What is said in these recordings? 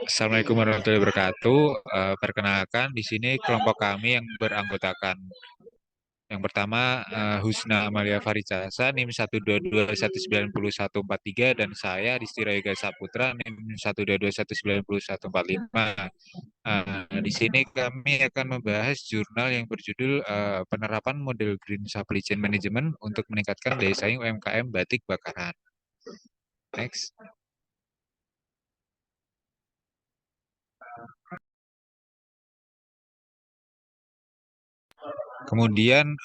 Assalamualaikum warahmatullahi wabarakatuh. Perkenalkan, di sini kelompok kami yang beranggotakan yang pertama Husna Amalia Faricasa NIM 122194143 dan saya Distira Yoga Saputra NIM 122194145. Di sini kami akan membahas jurnal yang berjudul penerapan model Green Supply Chain Management untuk meningkatkan daya saing UMKM batik bakaran. Next. Kemudian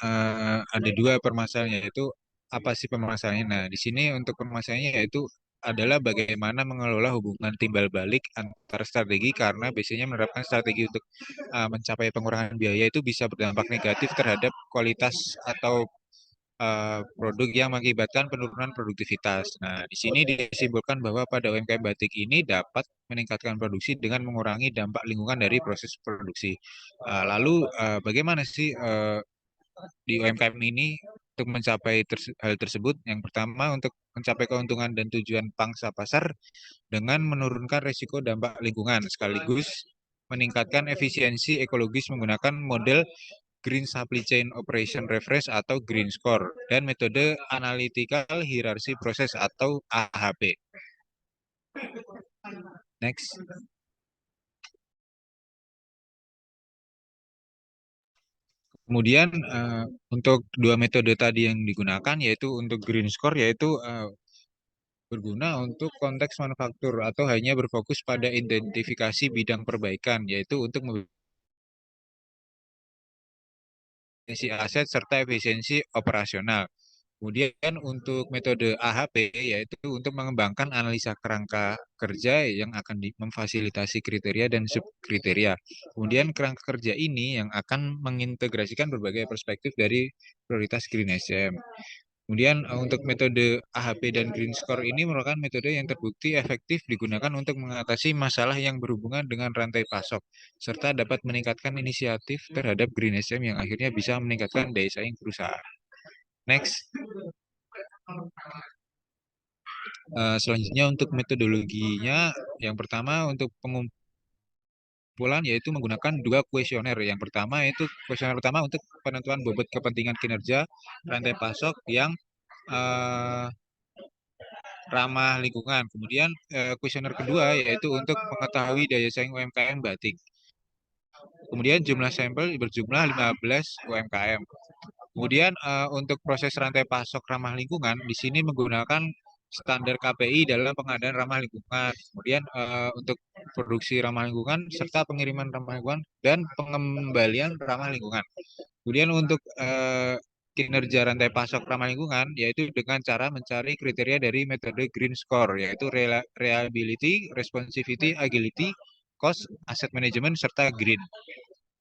ada dua permasalahannya, yaitu apa sih permasalahannya? Nah, di sini untuk permasalahannya yaitu adalah bagaimana mengelola hubungan timbal balik antar strategi, karena biasanya menerapkan strategi untuk mencapai pengurangan biaya itu bisa berdampak negatif terhadap kualitas atau produk yang mengakibatkan penurunan produktivitas. Nah, di sini disimpulkan bahwa pada UMKM batik ini dapat meningkatkan produksi dengan mengurangi dampak lingkungan dari proses produksi. Lalu bagaimana sih di UMKM ini untuk mencapai hal tersebut? Yang pertama, untuk mencapai keuntungan dan tujuan pangsa pasar dengan menurunkan risiko dampak lingkungan sekaligus meningkatkan efisiensi ekologis menggunakan model Green Supply Chain Operation Reference atau Green Score dan metode Analytical Hierarchy Process atau AHP. Next. Kemudian untuk dua metode tadi yang digunakan, yaitu untuk Green Score yaitu berguna untuk konteks manufaktur atau hanya berfokus pada identifikasi bidang perbaikan, yaitu untuk efisiensi aset serta efisiensi operasional. Kemudian untuk metode AHP yaitu untuk mengembangkan analisa kerangka kerja yang akan memfasilitasi kriteria dan subkriteria. Kemudian kerangka kerja ini yang akan mengintegrasikan berbagai perspektif dari prioritas Green SM. Kemudian untuk metode AHP dan Green Score ini merupakan metode yang terbukti efektif digunakan untuk mengatasi masalah yang berhubungan dengan rantai pasok, serta dapat meningkatkan inisiatif terhadap Green SM yang akhirnya bisa meningkatkan daya saing perusahaan. Next. Selanjutnya untuk metodologinya, yang pertama untuk pengumpulan yaitu menggunakan dua kuesioner. Yang pertama yaitu kuesioner pertama untuk penentuan bobot kepentingan kinerja rantai pasok yang ramah lingkungan. Kemudian kuesioner kedua yaitu untuk mengetahui daya saing UMKM batik. Kemudian jumlah sampel berjumlah 15 UMKM. Kemudian untuk proses rantai pasok ramah lingkungan di sini menggunakan standar KPI dalam pengadaan ramah lingkungan. Kemudian untuk produksi ramah lingkungan serta pengiriman ramah lingkungan dan pengembalian ramah lingkungan. Kemudian untuk kinerja rantai pasok ramah lingkungan yaitu dengan cara mencari kriteria dari metode Green Score, yaitu reliability, responsivity, agility, cost, asset management serta green.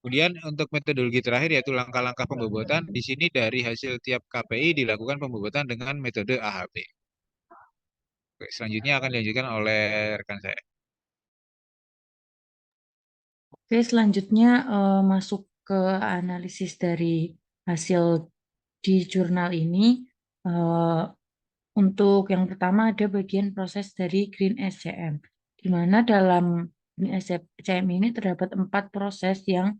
Kemudian untuk metodologi terakhir yaitu langkah-langkah pembobotan, di sini dari hasil tiap KPI dilakukan pembobotan dengan metode AHP. Oke, selanjutnya akan dilanjutkan oleh rekan saya. Oke, selanjutnya masuk ke analisis dari hasil di jurnal ini. Untuk yang pertama ada bagian proses dari Green SCM, di mana dalam Green SCM ini terdapat 4 proses yang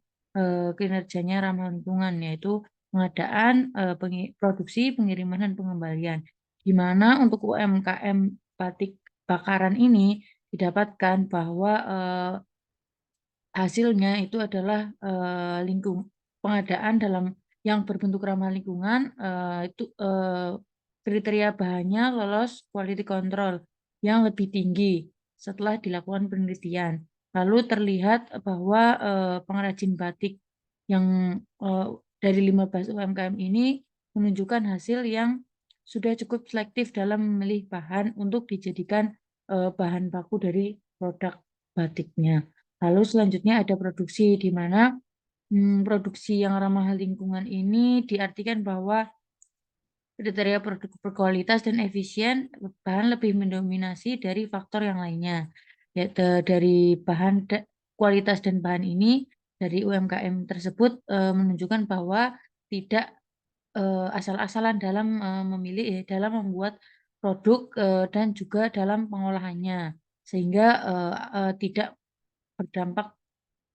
kinerjanya ramah lingkungan, yaitu pengadaan, produksi, pengiriman, dan pengembalian. Di mana untuk UMKM batik bakaran ini didapatkan bahwa hasilnya itu adalah pengadaan dalam yang berbentuk ramah lingkungan, itu kriteria bahannya lolos quality control yang lebih tinggi setelah dilakukan penelitian. Lalu terlihat bahwa pengrajin batik yang dari 15 UMKM ini menunjukkan hasil yang sudah cukup selektif dalam memilih bahan untuk dijadikan bahan baku dari produk batiknya. Lalu selanjutnya ada produksi, di mana produksi yang ramah lingkungan ini diartikan bahwa kriteria produk berkualitas dan efisien bahan lebih mendominasi dari faktor yang lainnya. Yaitu dari bahan kualitas dan bahan ini dari UMKM tersebut menunjukkan bahwa tidak asal-asalan dalam memilih dalam membuat produk dan juga dalam pengolahannya, sehingga tidak berdampak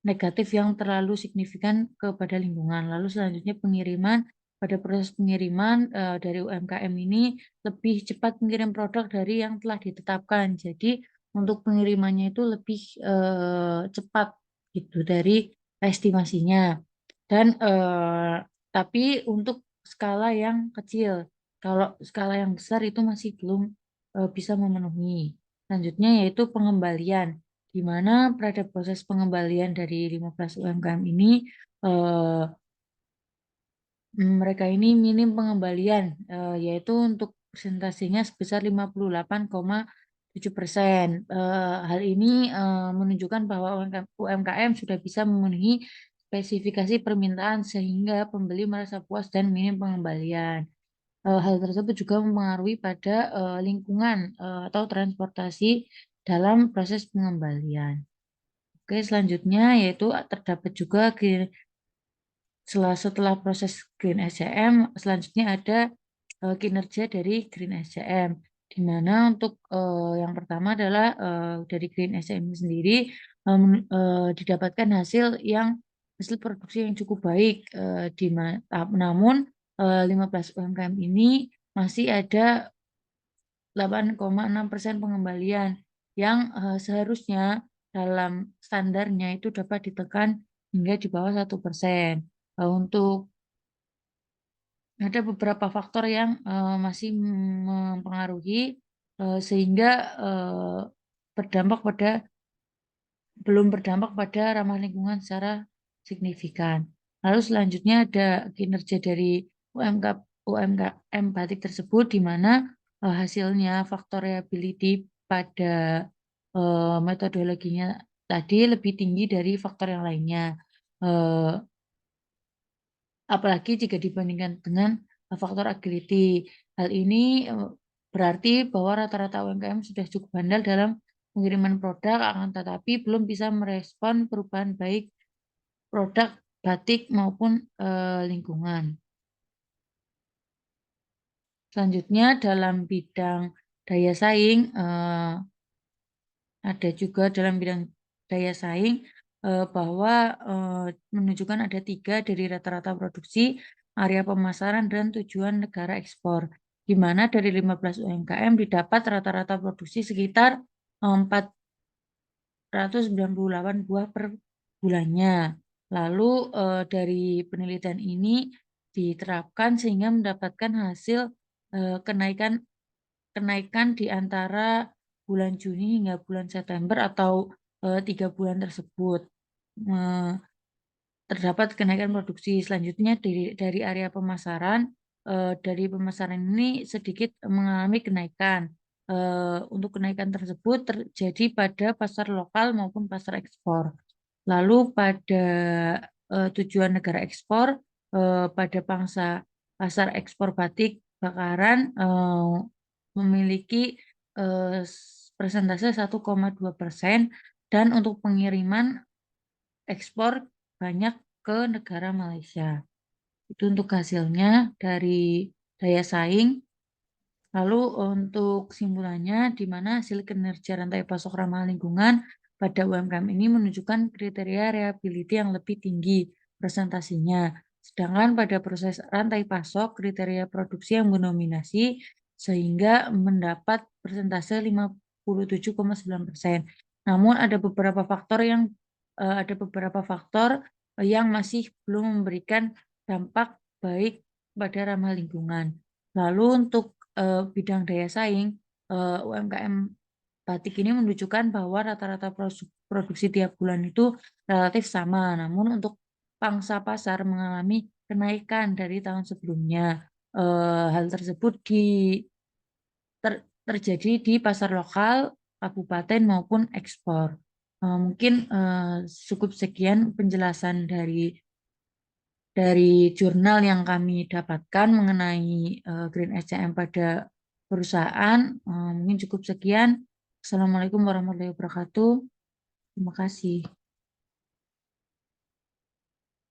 negatif yang terlalu signifikan kepada lingkungan. Lalu selanjutnya pengiriman. Pada proses pengiriman dari UMKM ini lebih cepat mengirim produk dari yang telah ditetapkan. Jadi untuk pengirimannya itu lebih cepat gitu dari estimasinya. Dan tapi untuk skala yang kecil, kalau skala yang besar itu masih belum bisa memenuhi. Selanjutnya yaitu pengembalian, di mana pada proses pengembalian dari 15 UMKM ini eh, mereka ini minim pengembalian, yaitu untuk persentasenya sebesar 58,7%. Hal ini menunjukkan bahwa UMKM sudah bisa memenuhi spesifikasi permintaan sehingga pembeli merasa puas dan minim pengembalian. Hal tersebut juga mempengaruhi pada lingkungan atau transportasi dalam proses pengembalian. Oke, selanjutnya yaitu terdapat juga setelah proses Green SCM, selanjutnya ada kinerja dari Green SCM, di mana untuk yang pertama adalah dari Green SCM sendiri didapatkan hasil produksi yang cukup baik, namun 15 UMKM ini masih ada 8,6% pengembalian yang seharusnya dalam standarnya itu dapat ditekan hingga di bawah 1%. Untuk ada beberapa faktor yang masih mempengaruhi sehingga eh, berdampak pada belum berdampak pada ramah lingkungan secara signifikan. Lalu selanjutnya ada kinerja dari UMKM batik tersebut, di mana hasilnya faktor reliability pada metodologinya tadi lebih tinggi dari faktor yang lainnya. Eh, Apalagi jika dibandingkan dengan faktor agility. Hal ini berarti bahwa rata-rata UMKM sudah cukup handal dalam pengiriman produk, akan tetapi belum bisa merespon perubahan baik produk batik maupun lingkungan. Selanjutnya dalam bidang daya saing, ada juga dalam bidang daya saing bahwa menunjukkan ada 3 dari rata-rata produksi, area pemasaran, dan tujuan negara ekspor. Di mana dari 15 UMKM didapat rata-rata produksi sekitar 498 buah per bulannya. Lalu dari penelitian ini diterapkan sehingga mendapatkan hasil kenaikan kenaikan di antara bulan Juni hingga bulan September atau 3 bulan tersebut. Terdapat kenaikan produksi. Selanjutnya dari area pemasaran, dari pemasaran ini sedikit mengalami kenaikan. Untuk kenaikan tersebut terjadi pada pasar lokal maupun pasar ekspor. Lalu pada tujuan negara ekspor, pada pangsa pasar ekspor batik bakaran memiliki persentase 1,2%, dan untuk pengiriman ekspor banyak ke negara Malaysia. Itu untuk hasilnya dari daya saing. Lalu untuk kesimpulannya, di mana hasil kinerja rantai pasok ramah lingkungan pada UMKM ini menunjukkan kriteria reliability yang lebih tinggi presentasinya. Sedangkan pada proses rantai pasok, kriteria produksi yang mendominasi sehingga mendapat persentase 57,9%. Namun ada beberapa faktor yang masih belum memberikan dampak baik pada ramah lingkungan. Lalu untuk bidang daya saing, UMKM batik ini menunjukkan bahwa rata-rata produksi tiap bulan itu relatif sama. Namun untuk pangsa pasar mengalami kenaikan dari tahun sebelumnya. Hal tersebut terjadi di pasar lokal, kabupaten maupun ekspor. Mungkin cukup sekian penjelasan dari jurnal yang kami dapatkan mengenai Green SCM pada perusahaan. Mungkin cukup sekian. Assalamualaikum warahmatullahi wabarakatuh. Terima kasih.